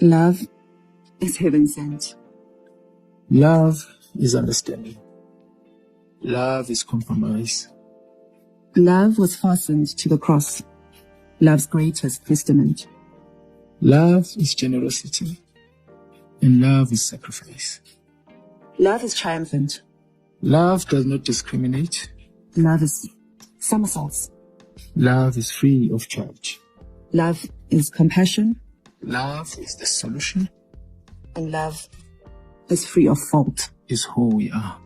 Love is heaven sent. Love is understanding. Love is compromise. Love was fastened to the cross. Love's greatest testament. Love is generosity. And love is sacrifice. Love is triumphant. Love does not discriminate. Love is somersaults. Love is free of charge. Love is compassion. Love is the solution. And love is free of fault. Is who we are.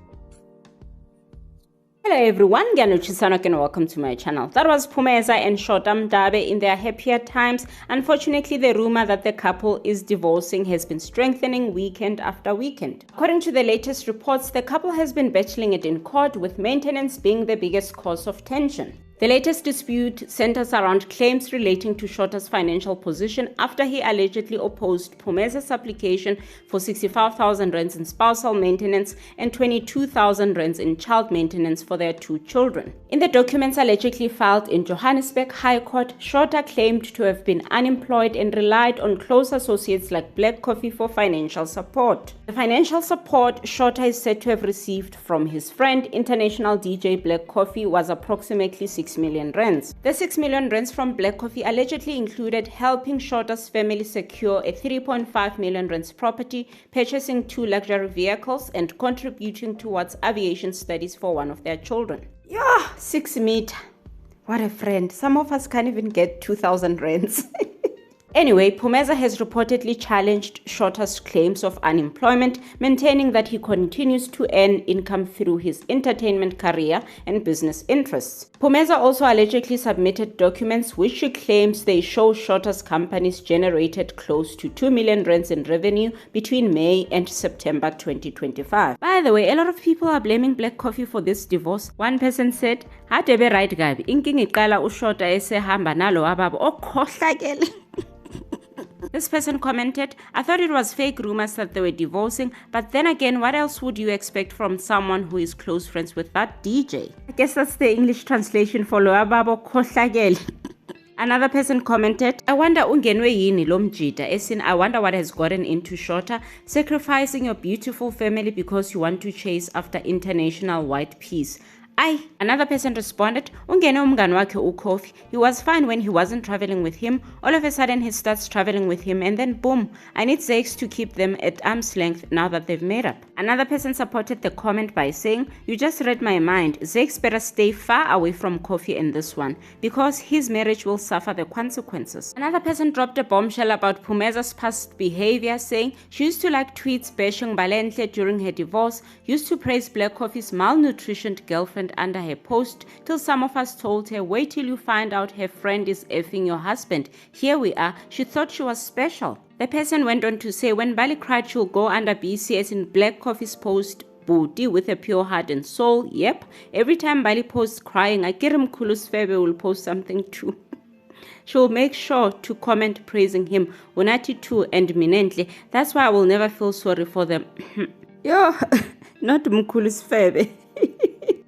Hello everyone, Gyanuchisanok and welcome to my channel. That was Phumeza and Shota Mdabe in their happier times. Unfortunately, the rumor that the couple is divorcing has been strengthening weekend after weekend. According to the latest reports, the couple has been battling it in court, with maintenance being the biggest cause of tension. The latest dispute centers around claims relating to Shota's financial position after he allegedly opposed Phumeza's application for 65,000 rands in spousal maintenance and 22,000 rands in child maintenance for their two children. In the documents allegedly filed in Johannesburg High Court, Shota claimed to have been unemployed and relied on close associates like Black Coffee for financial support. The financial support Shota is said to have received from his friend, international DJ Black Coffee, was approximately 6 million rands. The 6 million rands from Black Coffee allegedly included helping Shota's family secure a 3.5 million rands property, purchasing 2 luxury vehicles, and contributing towards aviation studies for one of their children. Yeah, 6 meter. What a friend. Some of us can't even get 2,000 rands. Anyway, Phumeza has reportedly challenged Shota's claims of unemployment, maintaining that he continues to earn income through his entertainment career and business interests. Phumeza also allegedly submitted documents which she claims they show Shota's companies generated close to 2 million rands in revenue between May and September 2025. By the way, a lot of people are blaming Black Coffee for this divorce. One person said, "Hadebe right gabi, inking iqala uShota esehamba nalo wababo okhohlakele." This person commented, "I thought it was fake rumors that they were divorcing, but then again, what else would you expect from someone who is close friends with that DJ?" I guess that's the English translation for Loababo Khohlakele. Another person commented, "I wonder ungenwe yini lo mjida, as in I wonder what has gotten into Shota, sacrificing your beautiful family because you want to chase after international white peace." Another person responded, "Ungene umngani wakhe uKofi. He was fine when he wasn't traveling with him. All of a sudden he starts traveling with him and then boom, I need Zakes to keep them at arm's length now that they've made up." Another person supported the comment by saying, "You just read my mind. Zakes better stay far away from Kofi in this one because his marriage will suffer the consequences." Another person dropped a bombshell about Phumeza's past behavior, saying she used to like tweets bashing Balenhle during her divorce, used to praise Black Coffee's malnutritioned girlfriend under her post, till some of us told her, "Wait till you find out her friend is effing your husband." Here we are. She thought she was special. The person went on to say, when Bali cried she'll go under BCS in Black Coffee's post, "Booty with a pure heart and soul." Yep, every time Bali posts crying, Akirim Kulus Febe will post something too. She'll make sure to comment praising him, Unati too and Minentle. That's why I will never feel sorry for them. Yo, not Mkulus Febe.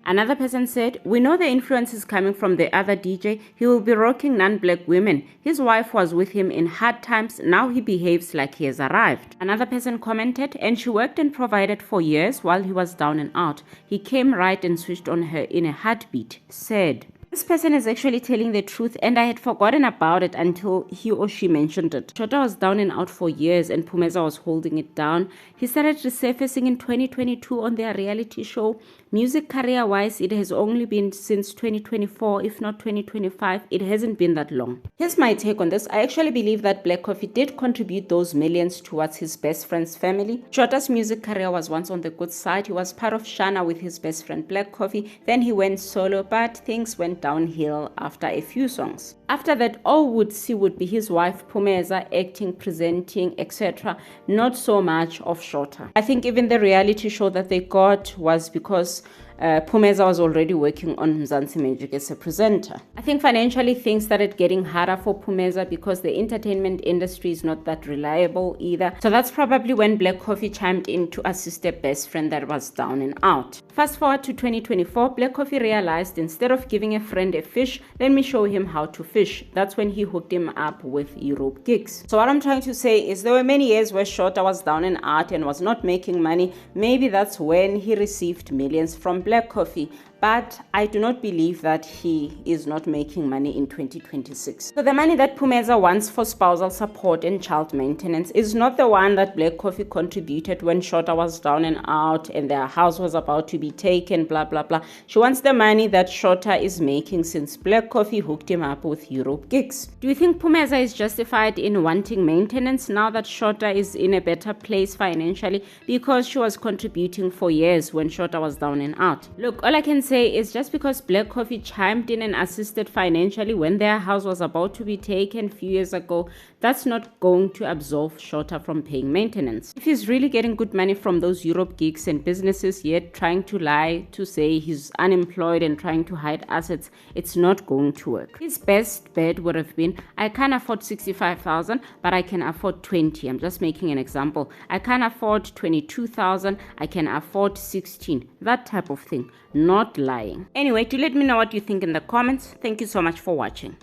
Another person said, "We know the influence is coming from the other DJ. He will be rocking non-black women. His wife was with him in hard times. Now he behaves like he has arrived." Another person commented, "And she worked and provided for years while he was down and out. He came right and switched on her in a heartbeat. Sad." This person is actually telling the truth, and I had forgotten about it until he or she mentioned it. Shota was down and out for years and Phumeza was holding it down. He started resurfacing in 2022 on their reality show. Music career-wise, it has only been since 2024, if not 2025. It hasn't been that long. Here's my take on this. I actually believe that Black Coffee did contribute those millions towards his best friend's family. Shota's music career was once on the good side. He was part of Shana with his best friend Black Coffee. Then he went solo, but things went downhill after a few songs. After that, all would see would be his wife Phumeza acting, presenting, etc. Not so much of Shota. I think even the reality show that they got was because Phumeza was already working on Mzansi Magic as a presenter. I think financially things started getting harder for Phumeza because the entertainment industry is not that reliable either. So that's probably when Black Coffee chimed in to assist their best friend that was down and out. Fast forward to 2024, Black Coffee realized instead of giving a friend a fish, let me show him how to fish. That's when he hooked him up with Europe gigs. So what I'm trying to say is there were many years where Shota was down and out and was not making money. Maybe that's when he received millions from Black Coffee. But I do not believe that he is not making money in 2026. So the money that Phumeza wants for spousal support and child maintenance is not the one that Black Coffee contributed when Shota was down and out and their house was about to be taken, blah, blah, blah. She wants the money that Shota is making since Black Coffee hooked him up with Europe gigs. Do you think Phumeza is justified in wanting maintenance now that Shota is in a better place financially because she was contributing for years when Shota was down and out? Look, all I can say is just because Black Coffee chimed in and assisted financially when their house was about to be taken a few years ago, that's not going to absolve Shota from paying maintenance. If he's really getting good money from those Europe gigs and businesses yet trying to lie to say he's unemployed and trying to hide assets, it's not going to work. His best bet would have been, I can't afford 65,000, but I can afford 20. I'm just making an example. I can't afford 22,000, I can afford 16. That type of thing, not lying. Anyway, do let me know what you think in the comments. Thank you so much for watching.